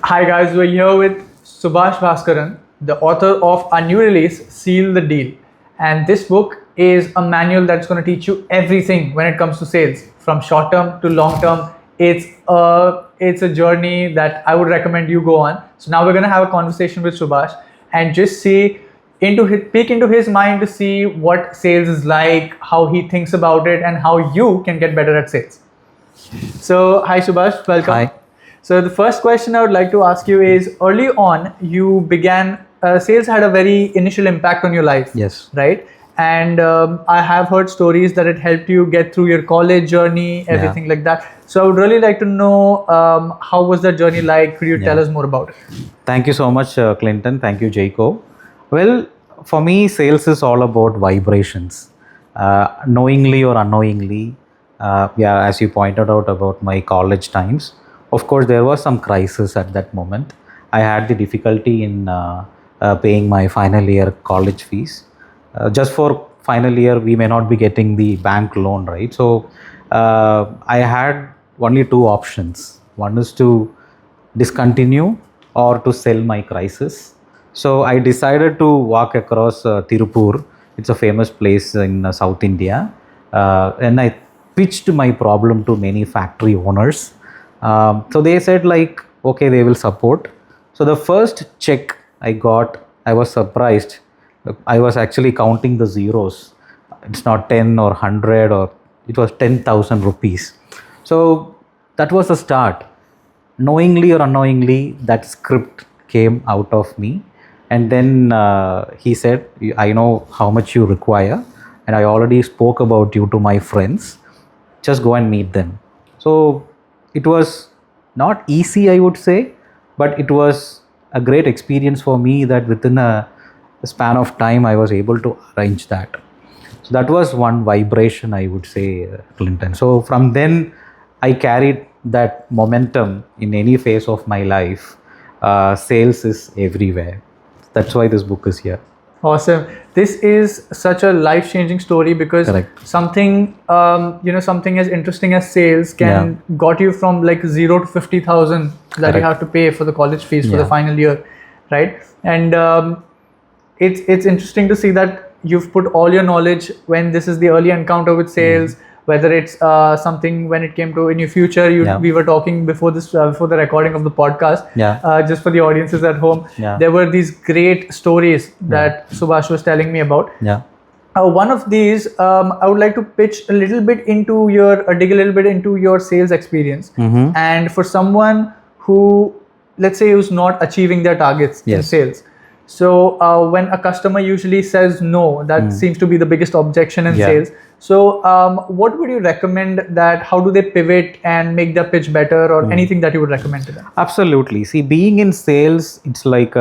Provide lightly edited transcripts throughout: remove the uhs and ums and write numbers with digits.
Hi guys, we're here with Subhash Bhaskaran, the author of our new release, Seal the Deal. And this book is a manual that's going to teach you everything when it comes to sales, from short term to long term. It's a journey that I would recommend you go on. So now we're going to have a conversation with Subhash and just see peek into his mind to see what sales is like, how he thinks about it, and how you can get better at sales. So, hi Subhash, welcome. Hi. So, the first question I would like to ask you is early on, you began, sales had a very initial impact on your life. Yes. Right? And I have heard stories that it helped you get through your college journey, everything like that. So, I would really like to know how was that journey like? Could you tell us more about it? Thank you so much, Clinton. Thank you, Jacob. Well, for me, sales is all about vibrations, knowingly or unknowingly. As you pointed out about my college times, of course, there was some crisis at that moment. I had the difficulty in paying my final year college fees. Just for final year, we may not be getting the bank loan, right? So I had only two options. One is to discontinue or to sell my crisis. So I decided to walk across Tirupur. It's a famous place in South India. And I pitched my problem to many factory owners. So they said like, okay, they will support. So the first check I got, I was surprised. I was actually counting the zeros. It's not 10 or 100 or it was 10,000 rupees. So that was the start. Knowingly or unknowingly, that script came out of me. And then he said, I know how much you require. And I already spoke about you to my friends. Just go and meet them. So it was not easy, I would say, but it was a great experience for me that within a span of time, I was able to arrange that. So that was one vibration, I would say, Clinton. So from then, I carried that momentum in any phase of my life. Sales is everywhere. That's why this book is here. Awesome. This is such a life-changing story because Correct. something, something as interesting as sales can got you from like 0 to 50,000 that you Correct. have to pay for the college fees for the final year, right? And it's interesting to see that you've put all your knowledge when this is the early encounter with sales. Whether it's something when it came to in your future, we were talking before this before the recording of the podcast. Just for the audiences at home, there were these great stories that Subhash was telling me about. One of these, I would like to pitch a little bit into dig a little bit into your sales experience. And for someone who, let's say, who's not achieving their targets in sales. So when a customer usually says no, that seems to be the biggest objection in sales. So what would you recommend that, how do they pivot and make their pitch better or anything that you would recommend to them? Absolutely. See, being in sales, it's like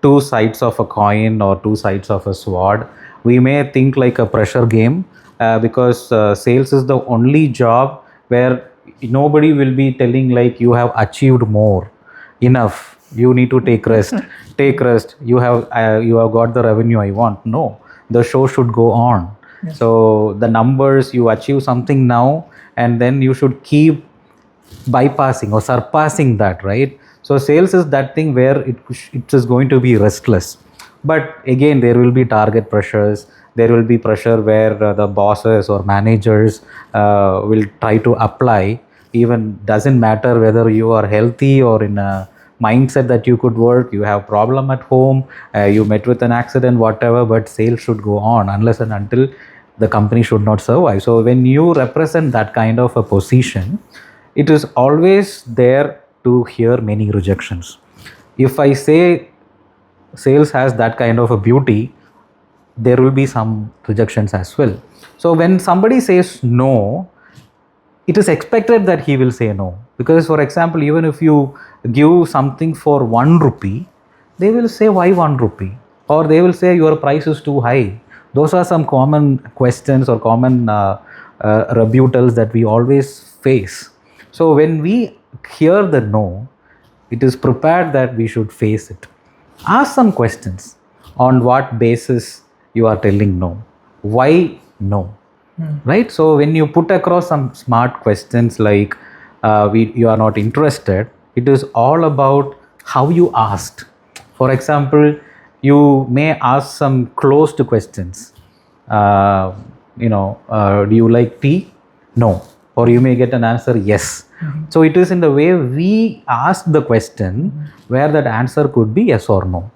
two sides of a coin or two sides of a sword. We may think like a pressure game because sales is the only job where nobody will be telling like you have achieved more, enough. You need to take rest. Take rest. You have got the revenue I want. No, the show should go on. So the numbers, you achieve something now, and then you should keep bypassing or surpassing that, right? So sales is that thing where it is going to be restless. But again, there will be target pressures. There will be pressure where the bosses or managers will try to apply. Even doesn't matter whether you are healthy or in a mindset that you could work, you have problem at home, you met with an accident, whatever, but sales should go on unless and until the company should not survive. So when you represent that kind of a position, it is always there to hear many rejections. If I say sales has that kind of a beauty, there will be some rejections as well. So when somebody says no, it is expected that he will say no. Because for example, even if you give something for 1 rupee, they will say why 1 rupee? Or they will say your price is too high. Those are some common questions or common rebuttals that we always face. So when we hear the no, it is prepared that we should face it. Ask some questions. On what basis you are telling no? Why no? Right? So when you put across some smart questions like you are not interested, It is all about how you asked. For example, you may ask some closed questions. Uh, do you like tea? No. Or you may get an answer, yes. So it is in the way we ask the question where that answer could be yes or no.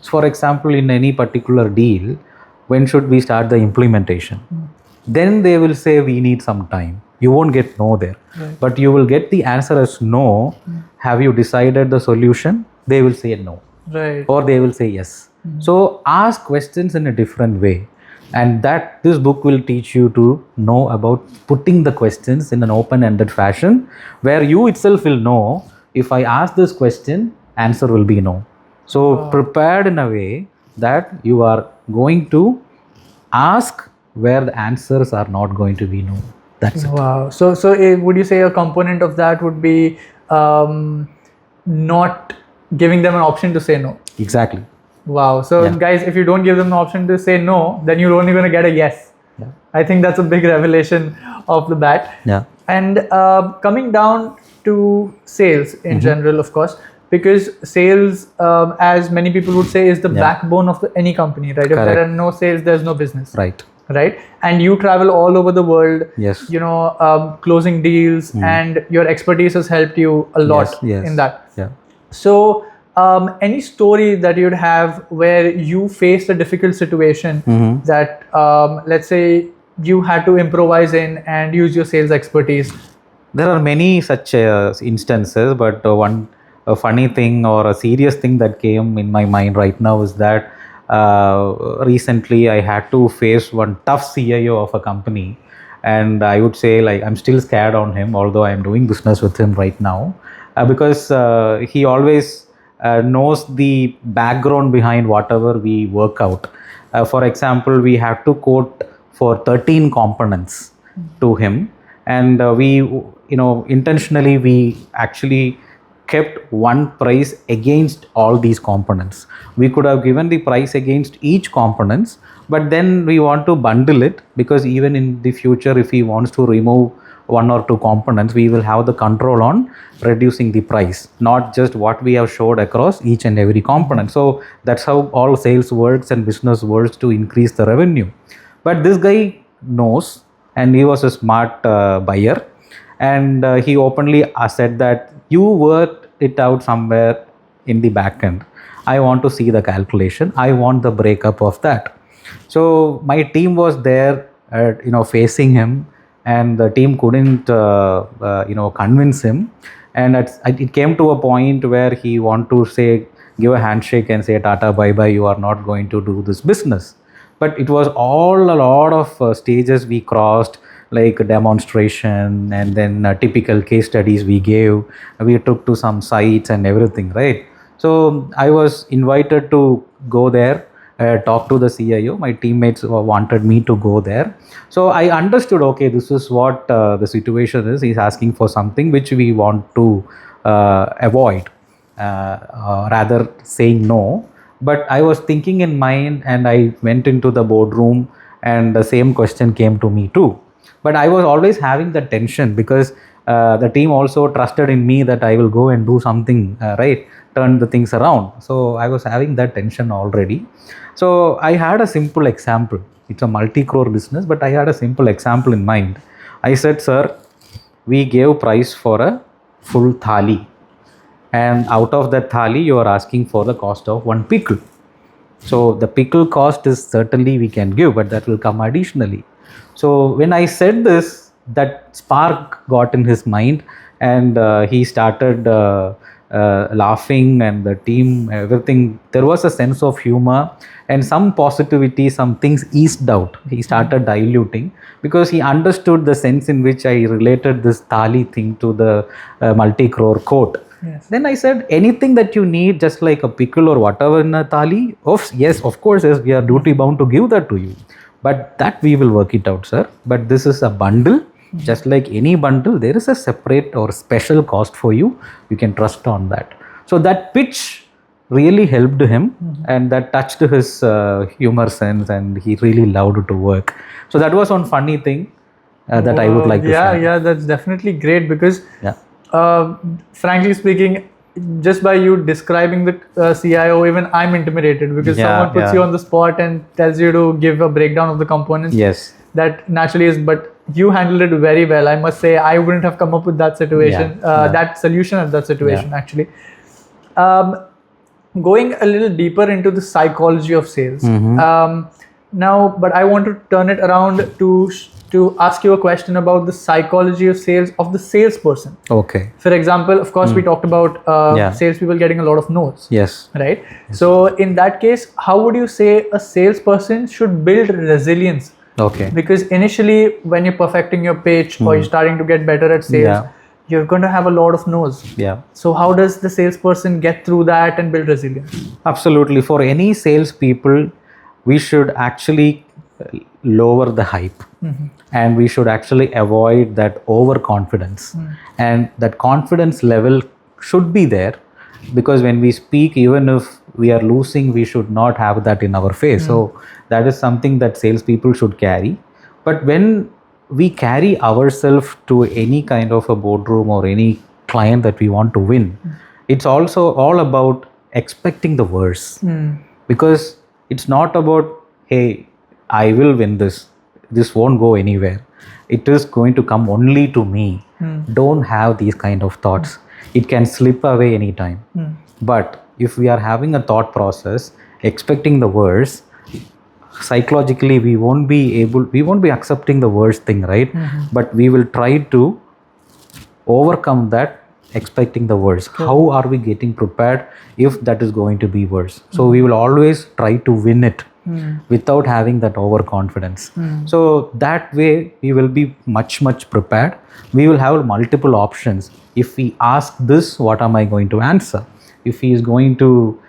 So for example, in any particular deal, when should we start the implementation? Then they will say we need some time. You won't get no there. Right. But you will get the answer as no. Have you decided the solution? They will say no. Right. Or they will say yes. So ask questions in a different way. And that this book will teach you to know about putting the questions in an open-ended fashion, where you itself will know, if I ask this question, answer will be no. So prepared in a way that you are going to ask where the answers are not going to be no. That's it. Wow. So would you say a component of that would be not giving them an option to say no? Exactly. Wow. So guys, if you don't give them the option to say no, then you're only going to get a yes. Yeah. I think that's a big revelation of the bat. Yeah. And coming down to sales in general, of course, because sales, as many people would say, is the backbone of any company, right? If Correct. there are no sales, there's no business. Right. And you travel all over the world. Yes. Closing deals, and your expertise has helped you a lot in that. Yeah. So any story that you'd have where you faced a difficult situation that let's say you had to improvise in and use your sales expertise? There are many such instances, but one funny thing or a serious thing that came in my mind right now is that recently I had to face one tough CIO of a company, and I would say, like, I'm still scared on him, although I am doing business with him right now, because he always knows the background behind whatever we work out. For example, we have to quote for 13 components to him, and we intentionally we actually kept one price against all these components. We could have given the price against each components, but then we want to bundle it, because even in the future, if he wants to remove one or two components, we will have the control on reducing the price, not just what we have showed across each and every component. So that's how all sales works and business works, to increase the revenue. But this guy knows, and he was a smart buyer, and he openly said that you worked it out somewhere in the back end. I want to see the calculation. I want the breakup of that. So my team was there, facing him, and the team couldn't, convince him. And it came to a point where he wanted to say, give a handshake and say, Tata, bye bye. You are not going to do this business. But it was all a lot of stages we crossed, like demonstration, and then typical case studies we gave. We took to some sites and everything, right? So I was invited to go there, talk to the CIO. My teammates wanted me to go there. So I understood, okay, this is what the situation is. He's asking for something which we want to avoid, rather saying no. But I was thinking in mind, and I went into the boardroom, and the same question came to me too. But I was always having that tension, because the team also trusted in me that I will go and do something, right? Turn the things around. So I was having that tension already. So I had a simple example. It's a multi-crore business, but I had a simple example in mind. I said, sir, we gave price for a full thali, and out of that thali, you are asking for the cost of one pickle. So the pickle cost is certainly we can give, but that will come additionally. So when I said this, that spark got in his mind, and he started laughing, and the team, everything. There was a sense of humor and some positivity, some things eased out. He started diluting, because he understood the sense in which I related this thali thing to the multi-crore quote. Yes. Then I said, anything that you need, just like a pickle or whatever in a thali, yes, of course, yes, we are duty bound to give that to you. But that we will work it out, sir. But this is a bundle. Just like any bundle, there is a separate or special cost for you. You can trust on that. So that pitch really helped him, and that touched his humor sense, and he really loved to work. So that was one funny thing that I would like to share. Yeah, that's definitely great, because Frankly speaking, just by you describing the CIO, even I'm intimidated, because someone puts you on the spot and tells you to give a breakdown of the components. Yes. That naturally is, but you handled it very well. I must say, I wouldn't have come up with that situation, that solution at that situation, actually. Going a little deeper into the psychology of sales. Now, but I want to turn it around to ask you a question about the psychology of sales of the salesperson. Okay. For example, of course, we talked about salespeople getting a lot of no's. Yes. Right. Yes. So in that case, how would you say a salesperson should build resilience? Okay. Because initially, when you're perfecting your pitch or you're starting to get better at sales, you're going to have a lot of no's. Yeah. So how does the salesperson get through that and build resilience? Absolutely. For any salespeople, we should actually lower the hype, and we should actually avoid that overconfidence. And that confidence level should be there, because when we speak, even if we are losing, we should not have that in our face. So that is something that salespeople should carry. But when we carry ourselves to any kind of a boardroom or any client that we want to win, it's also all about expecting the worst. Because it's not about, hey, I will win this. This won't go anywhere. It is going to come only to me. Don't have these kind of thoughts. It can slip away anytime. But if we are having a thought process, expecting the worst, psychologically we won't be accepting the worst thing, right? But we will try to overcome that, expecting the worst. How are we getting prepared if that is going to be worse? So we will always try to win it without having that overconfidence. So that way we will be much prepared. We will have multiple options. If we ask this, what am I going to answer? If he is going to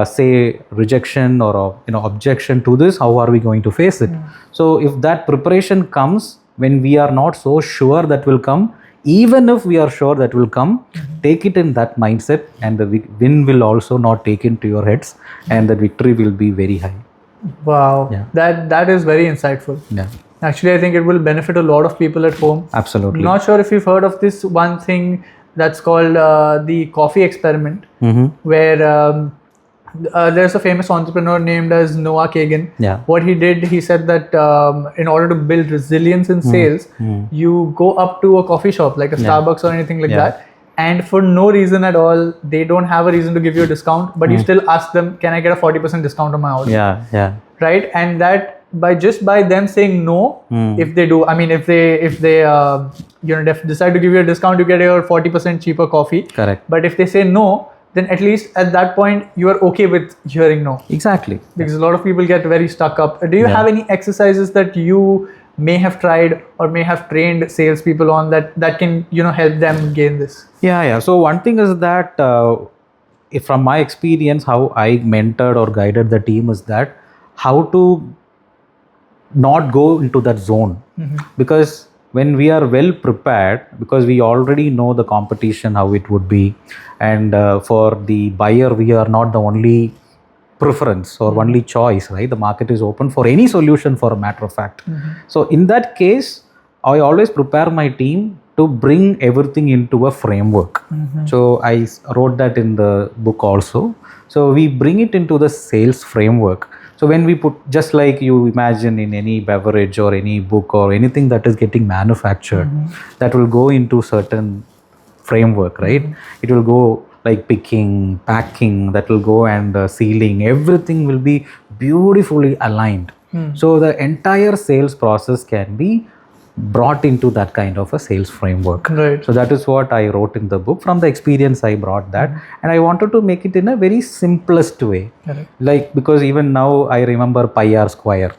say rejection or objection to this, how are we going to face it? So if that preparation comes when we are not so sure that will come, even if we are sure that will come, take it in that mindset, and the win will also not take into your heads, and the victory will be very high. Wow. That is very insightful. Actually, I think it will benefit a lot of people at home. Absolutely. Not sure if you've heard of this one thing that's called the coffee experiment, where there's a famous entrepreneur named as Noah Kagan. What he did, he said that in order to build resilience in sales, you go up to a coffee shop like a Starbucks or anything like that, and for no reason at all, they don't have a reason to give you a discount, but you still ask them, can I get a 40% discount on my order? Right? And that by them saying no, if they do, I mean, if they decide to give you a discount, you get your 40% cheaper coffee. Correct. But if they say no, then at least at that point you are okay with hearing no. Exactly. Because a lot of people get very stuck up. Do you have any exercises that you may have tried or may have trained salespeople on that can help them gain this? So one thing is that from my experience, how I mentored or guided the team is that how to not go into that zone. Because when we are well prepared, because we already know the competition, how it would be, and for the buyer, we are not the only preference or only choice, right? The market is open for any solution, for a matter of fact. So in that case, I always prepare my team to bring everything into a framework. So I wrote that in the book also. So we bring it into the sales framework. So when we put, just like you imagine in any beverage or any book or anything that is getting manufactured, that will go into certain framework, right? It will go like picking, packing, that will go, and sealing, everything will be beautifully aligned. So the entire sales process can be brought into that kind of a sales framework. Right. So that is what I wrote in the book. From the experience, I brought that, and I wanted to make it in a very simplest way. Correct. Like, because even now I remember pi r square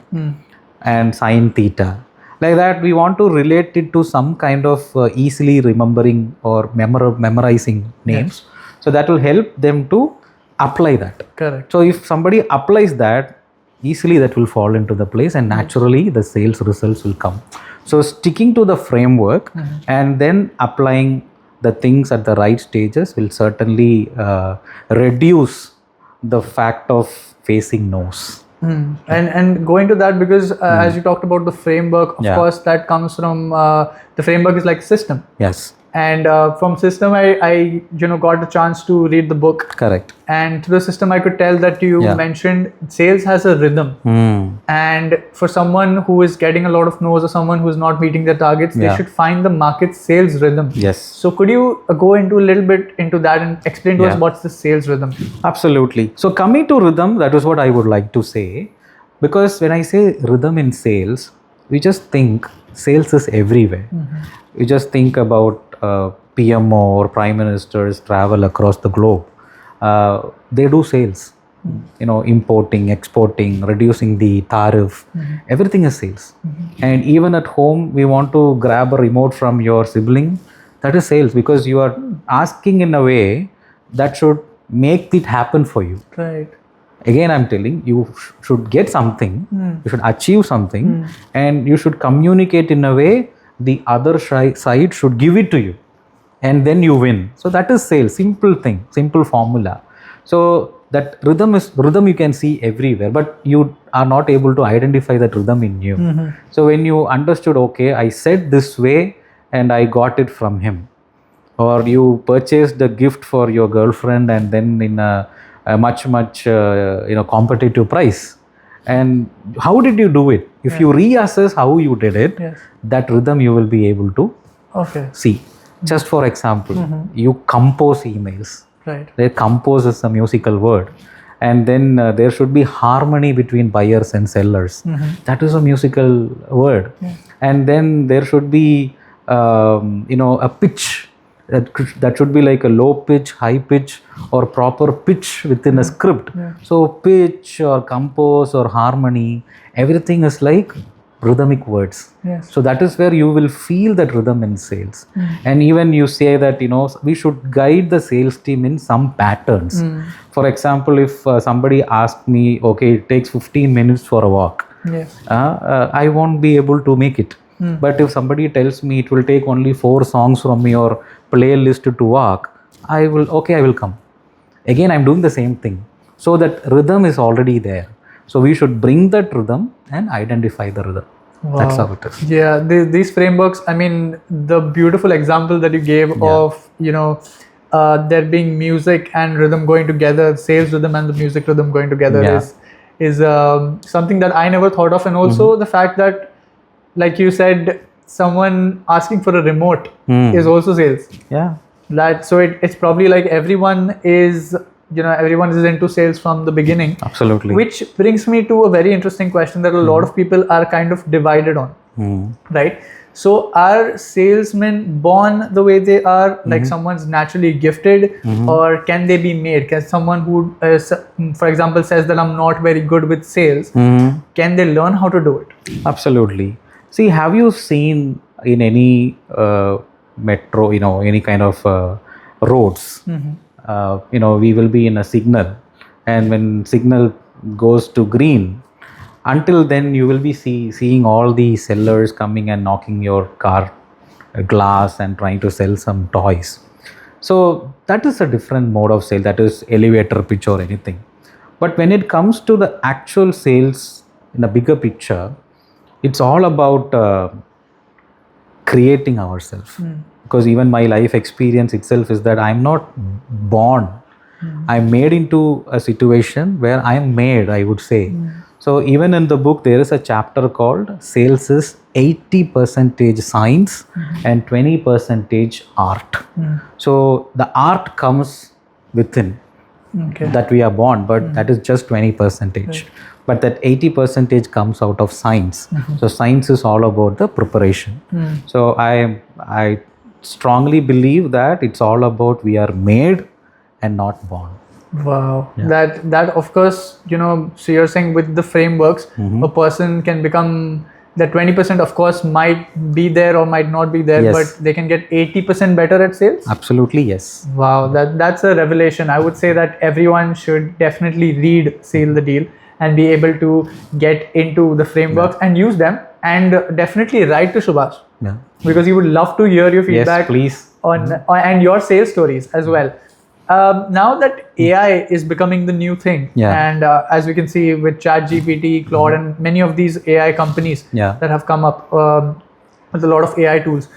and sine theta. Like that, we want to relate it to some kind of easily remembering or memorizing names. So that will help them to apply that. Correct. So if somebody applies that, easily that will fall into the place, and naturally the sales results will come. So sticking to the framework and then applying the things at the right stages will certainly reduce the fact of facing no's. And going to that, because as you talked about the framework, of course, that comes from the framework is like a system. Yes. And from system, I got the chance to read the book. Correct. And through the system, I could tell that you Yeah. mentioned sales has a rhythm. And for someone who is getting a lot of no's or someone who is not meeting their targets, they Yeah. should find the market sales rhythm. Yes. So could you go into a little bit into that and explain to us Yeah. what's the sales rhythm? Absolutely. So coming to rhythm, that is what I would like to say. Because when I say rhythm in sales, we just think sales is everywhere. We just think about PMO or prime ministers travel across the globe. They do sales, importing, exporting, reducing the tariff. Everything is sales. And even at home, we want to grab a remote from your sibling. That is sales, because you are asking in a way that should make it happen for you. Right. Again, I'm telling you, should get something, you should achieve something, and you should communicate in a way the other side should give it to you, and then you win. So that is sales. Simple thing, simple formula. So that rhythm you can see everywhere, but you are not able to identify that rhythm in you. So when you understood, okay, I said this way and I got it from him, or you purchased a gift for your girlfriend and then in a much competitive price, and how did you do it? If you reassess how you did it, that rhythm you will be able to see. Just for example, you compose emails. Right. They compose is a musical word, and then there should be harmony between buyers and sellers. That is a musical word. And then there should be a pitch. That should be like a low pitch, high pitch, or proper pitch within a script. So pitch or compose or harmony, everything is like rhythmic words. So that is where you will feel that rhythm in sales. And even you say that we should guide the sales team in some patterns. For example, if somebody asks me, okay, it takes 15 minutes for a walk, I won't be able to make it. But if somebody tells me it will take only 4 songs from your playlist to walk, I will come. Again, I'm doing the same thing. So that rhythm is already there. So we should bring that rhythm and identify the rhythm. Wow. That's how it is. Yeah, these frameworks, I mean, the beautiful example that you gave of, there being music and rhythm going together, sales rhythm and the music rhythm going together is something that I never thought of. And also the fact that, like you said, someone asking for a remote is also sales. Yeah. So it's probably like everyone is into sales from the beginning. Absolutely. Which brings me to a very interesting question that a lot of people are kind of divided on. Right? So are salesmen born the way they are, like someone's naturally gifted, or can they be made? Can someone who, for example, says that I'm not very good with sales, can they learn how to do it? Absolutely. See, have you seen in any metro, any kind of roads, we will be in a signal, and when signal goes to green, until then you will be seeing all the sellers coming and knocking your car glass and trying to sell some toys. So that is a different mode of sale, that is elevator pitch or anything. But when it comes to the actual sales in a bigger picture, it's all about creating ourselves. Because even my life experience itself is that I'm not born. I'm made into a situation where I'm made, I would say. So even in the book, there is a chapter called Sales is 80% science and 20% art. So the art comes within, that we are born, but that is just 20%. Right. But that 80% comes out of science. So science is all about the preparation. So I strongly believe that it's all about we are made and not born. Wow. Yeah. That of course, so you're saying with the frameworks, a person can become, that 20% of course might be there or might not be there, but they can get 80% better at sales? Absolutely, yes. Wow, that's a revelation. I would say that everyone should definitely read Seal the Deal and be able to get into the frameworks and use them, and definitely write to Subhash. Yeah. Because he would love to hear your feedback. Yes, please. On and your sales stories as well. Now that AI is becoming the new thing, and as we can see with ChatGPT, Claude, and many of these AI companies that have come up with a lot of AI tools,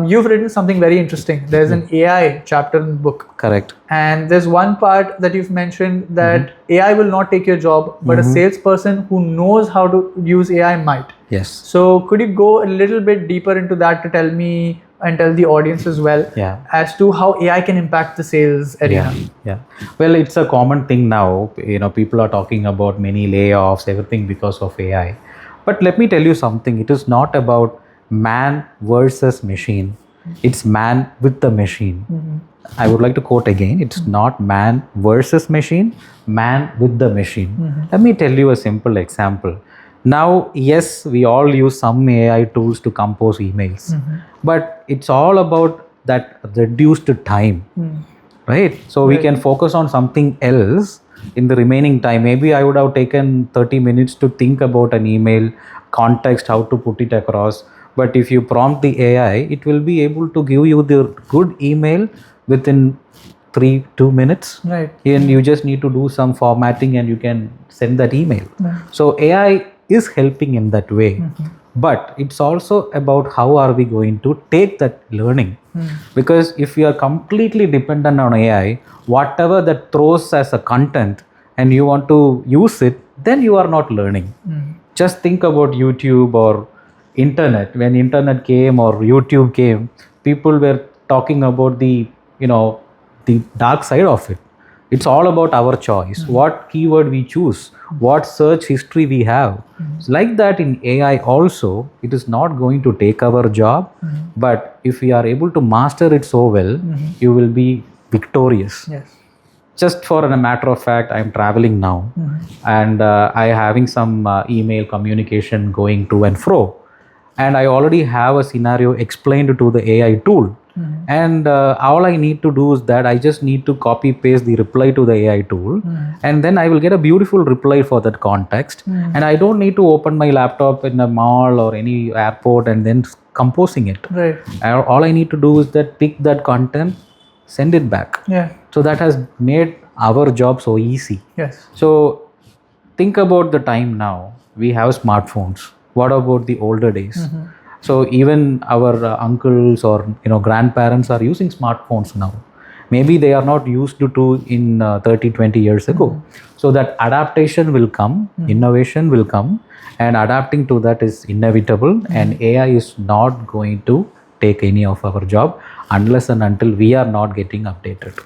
you've written something very interesting. There's an AI chapter in the book. Correct. And there's one part that you've mentioned that AI will not take your job, but a salesperson who knows how to use AI might. Yes. So could you go a little bit deeper into that to tell me and tell the audience as well as to how AI can impact the sales arena? Yeah. Well, it's a common thing now. People are talking about many layoffs, everything because of AI. But let me tell you something. It is not about man versus machine. It's man with the machine. I would like to quote again. It's not man versus machine, man with the machine. Let me tell you a simple example. Now, yes, we all use some AI tools to compose emails, but it's all about that reduced time, right? So we can focus on something else in the remaining time. Maybe I would have taken 30 minutes to think about an email, context, how to put it across. But if you prompt the AI, it will be able to give you the good email within 2 minutes. Right. And you just need to do some formatting and you can send that email. So AI is helping in that way. But it's also about how are we going to take that learning. Because if you are completely dependent on AI, whatever that throws as a content and you want to use it, then you are not learning. Just think about YouTube or internet. When internet came or YouTube came, people were talking about the dark side of it. It's all about our choice, what keyword we choose, what search history we have. So like that in AI also, it is not going to take our job, but if we are able to master it so well, you will be victorious. Yes. Just for a matter of fact, I'm traveling now and I'm having some email communication going to and fro. And I already have a scenario explained to the AI tool. And all I need to do is that I just need to copy paste the reply to the AI tool, and then I will get a beautiful reply for that context. And I don't need to open my laptop in a mall or any airport and then composing it. Right. All I need to do is that pick that content, send it back. Yeah. So that has made our job so easy. Yes. So think about the time now. We have smartphones. What about the older days? So even our uncles or grandparents are using smartphones now. Maybe they are not used to in 30-20 years ago. So that adaptation will come, innovation will come, and adapting to that is inevitable. And AI is not going to take any of our job unless and until we are not getting updated.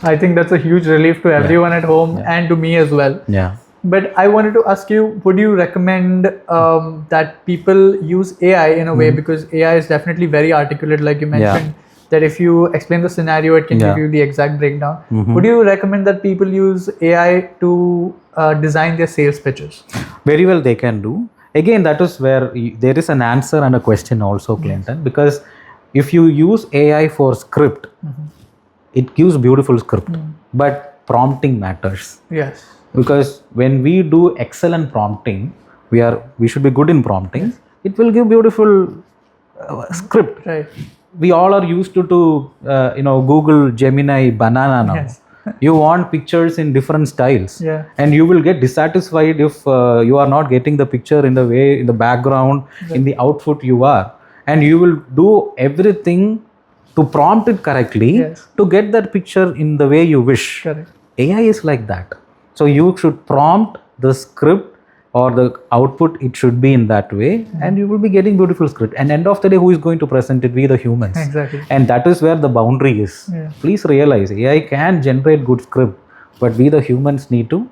I think that's a huge relief to everyone at home and to me as well. Yeah. But I wanted to ask you, would you recommend that people use AI in a way, because AI is definitely very articulate, like you mentioned, that if you explain the scenario, it can give you the exact breakdown. Would you recommend that people use AI to design their sales pitches? Very well, they can do. Again, that is where there is an answer and a question also, Clinton, because if you use AI for script, it gives beautiful script, but prompting matters. Yes. Because when we do excellent prompting, we should be good in prompting. It will give beautiful script. Right. We all are used to Google Gemini banana now. Yes. You want pictures in different styles, and you will get dissatisfied if you are not getting the picture in the background, in the output you are, and you will do everything to prompt it correctly to get that picture in the way you wish. Correct. AI is like that. So you should prompt the script or the output, it should be in that way, and you will be getting beautiful script. And end of the day, who is going to present it? We the humans. Exactly. And that is where the boundary is. Please realize, AI can generate good script, but we the humans need to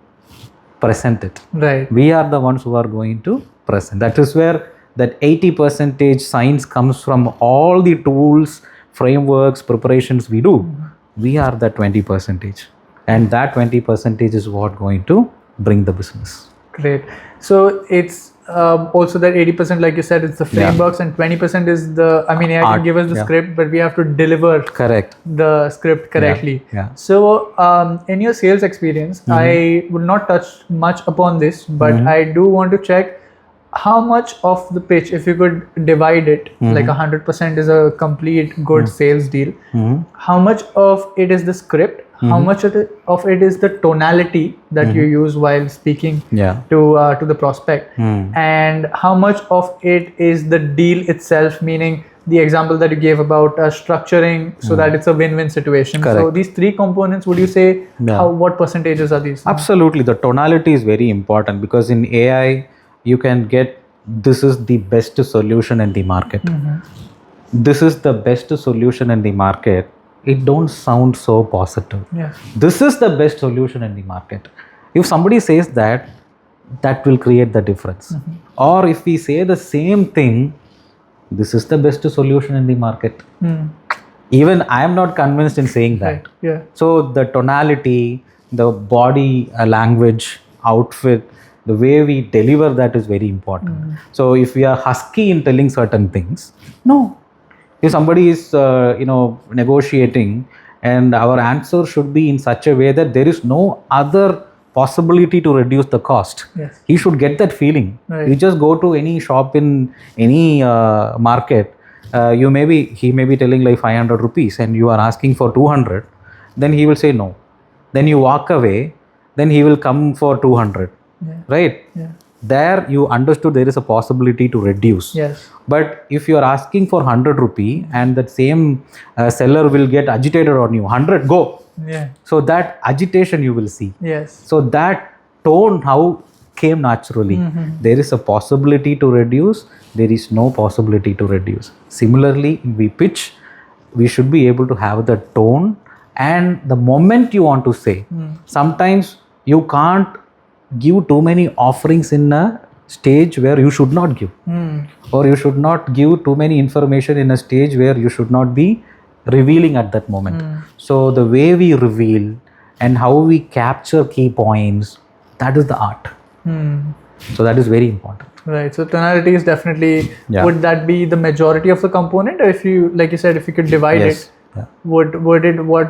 present it. Right. We are the ones who are going to present. That is where that 80% science comes from all the tools, frameworks, preparations we do. We are the 20%. And that 20% is what going to bring the business. Great. So it's also that 80%, like you said, it's the frameworks, and 20% is the, I mean, AI can give us the script, but we have to deliver the script correctly. So in your sales experience, I would not touch much upon this, but I do want to check how much of the pitch, if you could divide it, like 100% is a complete good sales deal, how much of it is the script, how much of it is the tonality that you use while speaking to the prospect, and how much of it is the deal itself, meaning the example that you gave about structuring so that it's a win-win situation. So Correct. these three components, would you say, what percentages are these? Absolutely. The tonality is very important because in AI, you can get this is the best solution in the market. This is the best solution in the market. It don't sound so positive. Yeah. This is the best solution in the market. If somebody says that, that will create the difference. Or if we say the same thing, this is the best solution in the market. Even I am not convinced in saying that. Right. Yeah. So the tonality, the body language, outfit, the way we deliver that is very important. So if we are husky in telling certain things, no. If somebody is negotiating, and our answer should be in such a way that there is no other possibility to reduce the cost. Yes. He should get that feeling. Right. You just go to any shop in any market, he may be telling like 500 rupees and you are asking for 200, then he will say no. Then you walk away, then he will come for 200. Right? Yeah. There you understood there is a possibility to reduce. Yes. But if you are asking for 100 rupee and that same seller will get agitated on you, 100, go. Yeah. So that agitation you will see. Yes. So that tone how came naturally. There is a possibility to reduce, there is no possibility to reduce. Similarly, we pitch, we should be able to have the tone and the moment you want to say. Sometimes you can't give too many offerings in a stage where you should not give, or you should not give too many information in a stage where you should not be revealing at that moment. So the way we reveal and how we capture key points, that is the art. So that is very important. Right. So tonality is definitely, would that be the majority of the component? Or if you, like you said, if you could divide it, what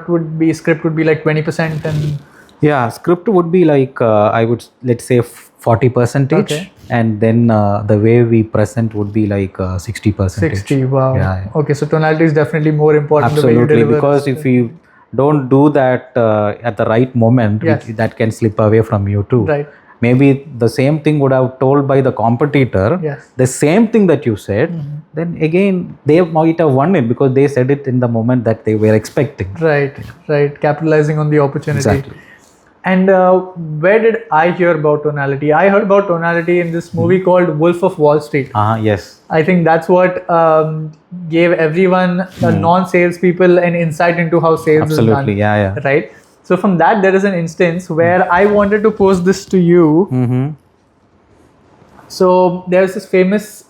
would be, script would be like 20% and... Yeah, script would be like, let's say 40%, Okay. and then the way we present would be like 60%. 60, wow. Yeah. Okay, so tonality is definitely more important. Absolutely, the way you deliver. because if you don't do that at the right moment, that can slip away from you too. Right. Maybe the same thing would have told by the competitor, the same thing that you said, then again they might have won it because they said it in the moment that they were expecting. Right, capitalizing on the opportunity. Exactly. And where did I hear about tonality? I heard about tonality in this movie called Wolf of Wall Street. Yes. I think that's what gave everyone, non-sales people, an insight into how sales is done. Absolutely, yeah. Right? So from that, there is an instance where I wanted to pose this to you. So there's this famous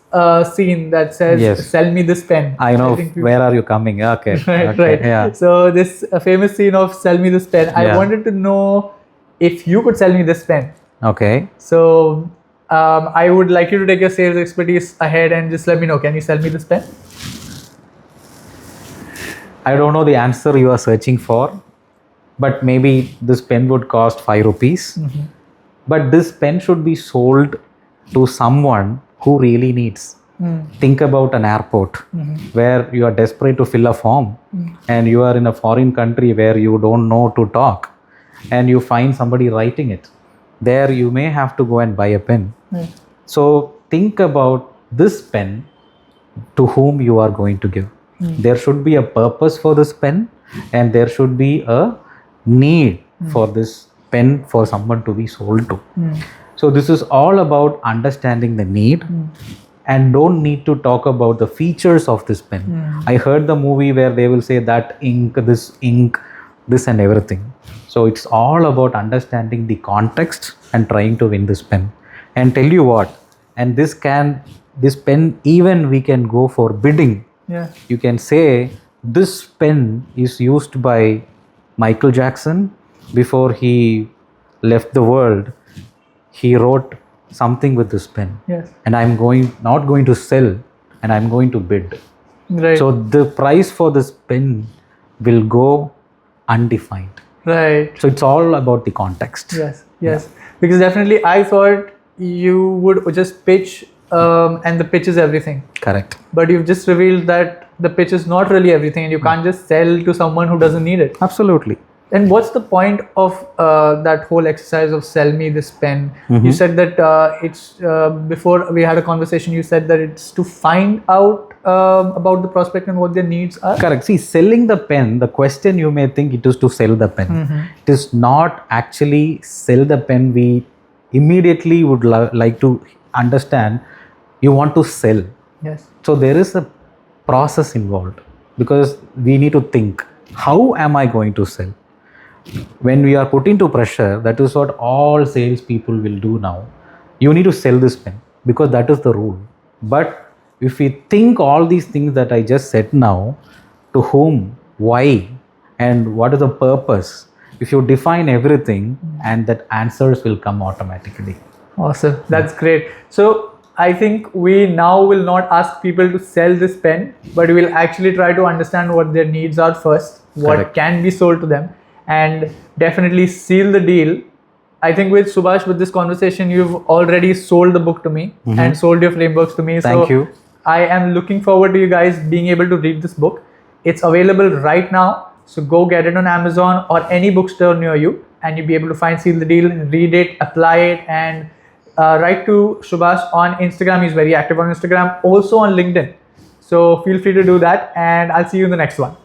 scene that says, "Sell me this pen." I know where are you coming. Okay. Right. Yeah. So this famous scene of "Sell me this pen." I wanted to know if you could sell me this pen. Okay. So I would like you to take your sales expertise ahead and just let me know. Can you sell me this pen? I don't know the answer you are searching for, but maybe this pen would cost 5 rupees. But this pen should be sold to someone who really needs. Think about an airport where you are desperate to fill a form and you are in a foreign country where you don't know to talk and you find somebody writing it. There you may have to go and buy a pen. So think about this pen to whom you are going to give. There should be a purpose for this pen and there should be a need for this pen for someone to be sold to. So this is all about understanding the need and don't need to talk about the features of this pen. I heard the movie where they will say that ink, this and everything. So it's all about understanding the context and trying to win this pen. And tell you what, and this pen, even we can go for bidding. You can say this pen is used by Michael Jackson before he left the world. He wrote something with this pen. And I'm not going to sell, and I'm going to bid. So the price for this pen will go undefined. So it's all about the context. Yes. Because definitely I thought you would just pitch and the pitch is everything. Correct. But you've just revealed that the pitch is not really everything and you can't just sell to someone who doesn't need it. Absolutely. And what's the point of that whole exercise of sell me this pen? You said that it's before we had a conversation, you said that it's to find out about the prospect and what their needs are? Correct. See, selling the pen, the question you may think it is to sell the pen. It is not actually sell the pen. We immediately would like to understand you want to sell. Yes. So there is a process involved because we need to think, how am I going to sell? When we are put into pressure, that is what all sales people will do now. You need to sell this pen because that is the rule. But if we think all these things that I just said now, to whom, why, and what is the purpose, if you define everything, and that answers will come automatically. Awesome. That's great. So I think we now will not ask people to sell this pen, but we will actually try to understand what their needs are first, what Correct. can be sold to them, and definitely seal the deal. I think with Subhash, with this conversation, you've already sold the book to me and sold your frameworks to me. Thank you. I am looking forward to you guys being able to read this book. It's available right now. So go get it on Amazon or any bookstore near you, and you'll be able to find Seal the Deal, read it, apply it, and write to Subhash on Instagram. He's very active on Instagram, also on LinkedIn. So feel free to do that, and I'll see you in the next one.